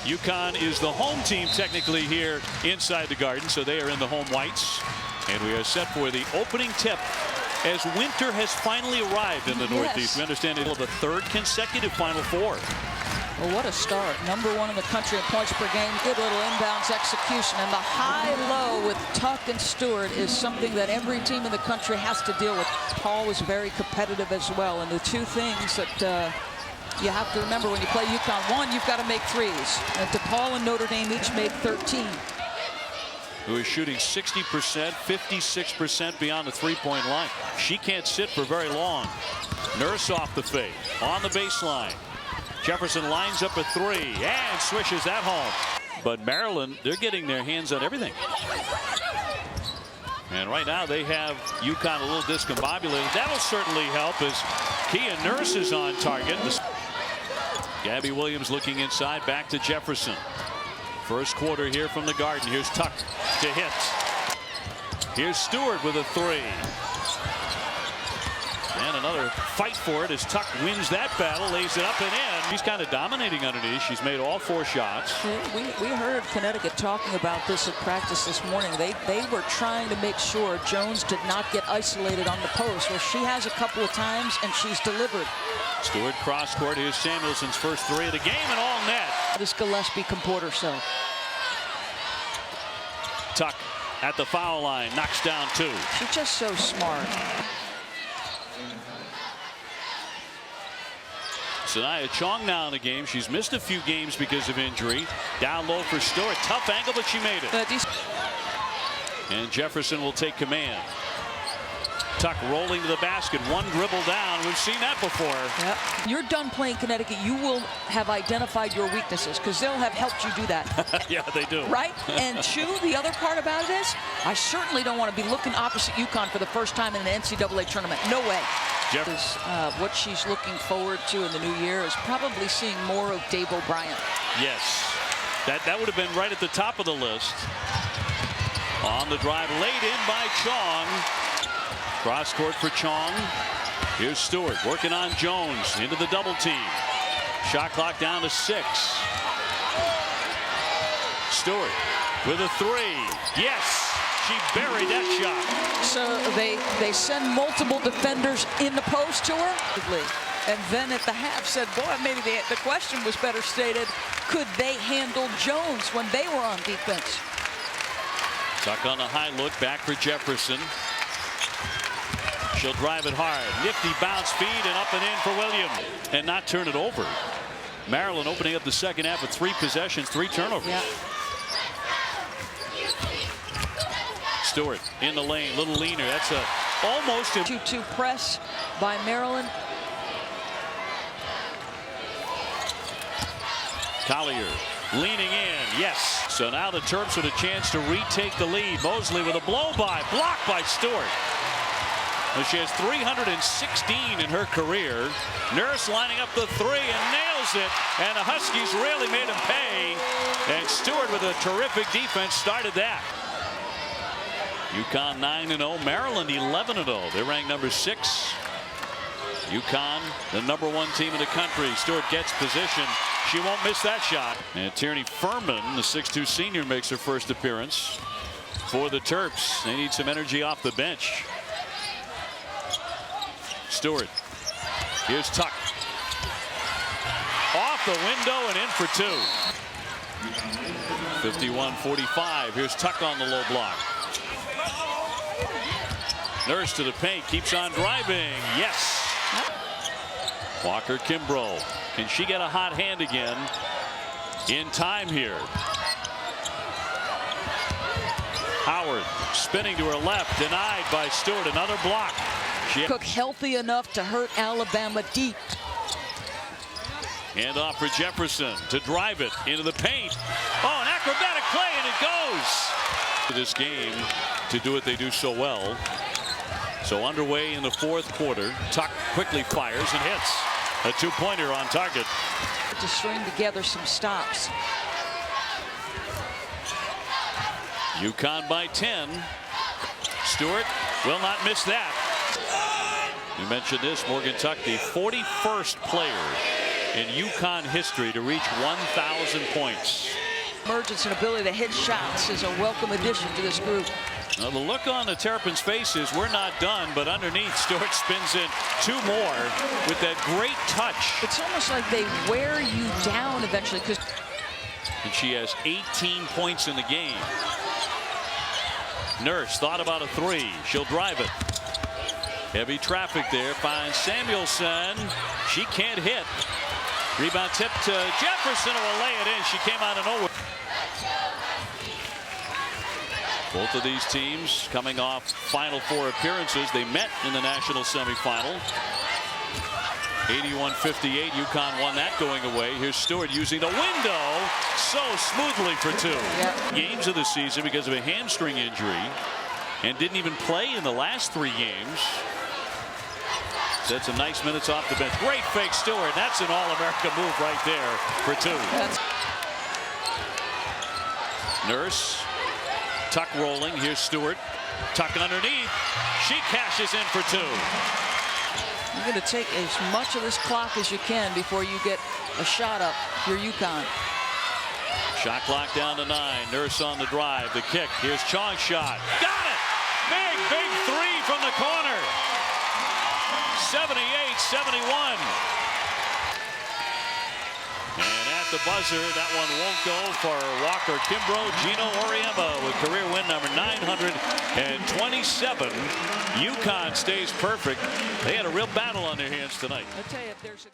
UConn is the home team technically here inside the Garden, so they are in the home whites. And we are set for the opening tip as winter has finally arrived in the Northeast. We understand it will the third consecutive Final Four. Well, what a start. #1 in the country in points per game. Good little inbounds execution. And the high-low with Tuck and Stewart is something that every team in the country has to deal with. Paul was very competitive as well. And the two things that you have to remember when you play UConn, one, you've got to make threes. And DePaul and Notre Dame each made 13. Who is shooting 60%, 56% beyond the three-point line. She can't sit for very long. Nurse off the fade, on the baseline. Jefferson lines up a three and swishes that home. But Maryland, they're getting their hands on everything. And right now they have UConn a little discombobulated. That'll certainly help as Kia Nurse is on target. Gabby Williams looking inside, back to Jefferson. First quarter here from the Garden. Here's Tuck to hit. Here's Stewart with a three. And another fight for it as Tuck wins that battle, lays it up and in. She's kind of dominating underneath. She's made all 4 shots. We heard Connecticut talking about this at practice this morning. They were trying to make sure Jones did not get isolated on the post. Well, she has a couple of times, and she's delivered. Stewart cross court. Here's Samuelson's first three of the game and all net. How does Gillespie comport herself? Tuck at the foul line, knocks down 2. She's just so smart. Sanaya Chong now in the game. She's missed a few games because of injury. Down low for Stewart. Tough angle, but she made it. And Jefferson will take command. Tuck rolling to the basket. One dribble down. We've seen that before. Yep. You're done playing Connecticut. You will have identified your weaknesses because they'll have helped you do that. Yeah, they do. Right? And two, the other part about it is, I certainly don't want to be looking opposite UConn for the first time in an NCAA tournament. No way. What she's looking forward to in the new year is probably seeing more of Dave O'Brien. Yes. That would have been right at the top of the list. On the drive, laid in by Chong. Cross court for Chong. Here's Stewart working on Jones into the double team. Shot clock down to 6. Stewart with a three. Yes. She buried that shot. So they send multiple defenders in the post to her. And then at the half said, boy, maybe the question was better stated. Could they handle Jones when they were on defense? Tuck on the high look, back for Jefferson. She'll drive it hard. Nifty bounce feed and up and in for Williams. And not turn it over. Maryland opening up the second half with 3 possessions, 3 turnovers. Yeah. Stewart in the lane, little leaner. That's a almost a 2-2 press by Maryland. Collier leaning in. Yes. So now the Terps with a chance to retake the lead. Mosley with a blow by, blocked by Stewart. Well, she has 316 in her career. Nurse lining up the three and nails it. And the Huskies really made him pay. And Stewart with a terrific defense started that. UConn 9-0, Maryland 11-0. They're ranked number 6. UConn, the #1 team in the country. Stewart gets position. She won't miss that shot. And Tierney Furman, the 6'2 senior, makes her first appearance for the Terps. They need some energy off the bench. Stewart. Here's Tuck. Off the window and in for 2. 51-45. Here's Tuck on the low block. Nurse to the paint, keeps on driving. Yes. Walker Kimbrough. Can she get a hot hand again in time here? Howard spinning to her left, denied by Stewart. Another block. Cook healthy enough to hurt Alabama deep. Hand off for Jefferson to drive it into the paint. Oh, an acrobatic play, and it goes. This game to do what they do so well. So underway in the 4th quarter. Tuck quickly fires and hits. A 2-pointer on target. To string together some stops. UConn by 10. Stewart will not miss that. We mentioned this. Morgan Tuck, the 41st player in UConn history to reach 1,000 points. Emergence and ability to hit shots is a welcome addition to this group. Now the look on the Terrapins' face is we're not done, but underneath Stewart spins in 2 more with that great touch. It's almost like they wear you down eventually. And she has 18 points in the game. Nurse thought about a 3. She'll drive it. Heavy traffic there. Finds Samuelson. She can't hit. Rebound tip to Jefferson, who will lay it in. She came out of nowhere. Both of these teams coming off Final Four appearances. They met in the national semifinal. 81-58. UConn won that going away. Here's Stewart using the window so smoothly for 2. Yep. Games of the season because of a hamstring injury, and didn't even play in the last 3 games. That's some nice minutes off the bench. Great fake, Stewart. That's an All-America move right there for 2. Nurse. Tuck rolling. Here's Stewart. Tuck underneath. She cashes in for 2. You're going to take as much of this clock as you can before you get a shot up for UConn. Shot clock down to 9. Nurse on the drive. The kick. Here's Chong's shot. Got it! Big 3 from the corner. 78-71. And at the buzzer, that one won't go for Walker Kimbrough. Gino Auriemma with career win number 927. UConn stays perfect. They had a real battle on their hands tonight. I'll tell you, if there's a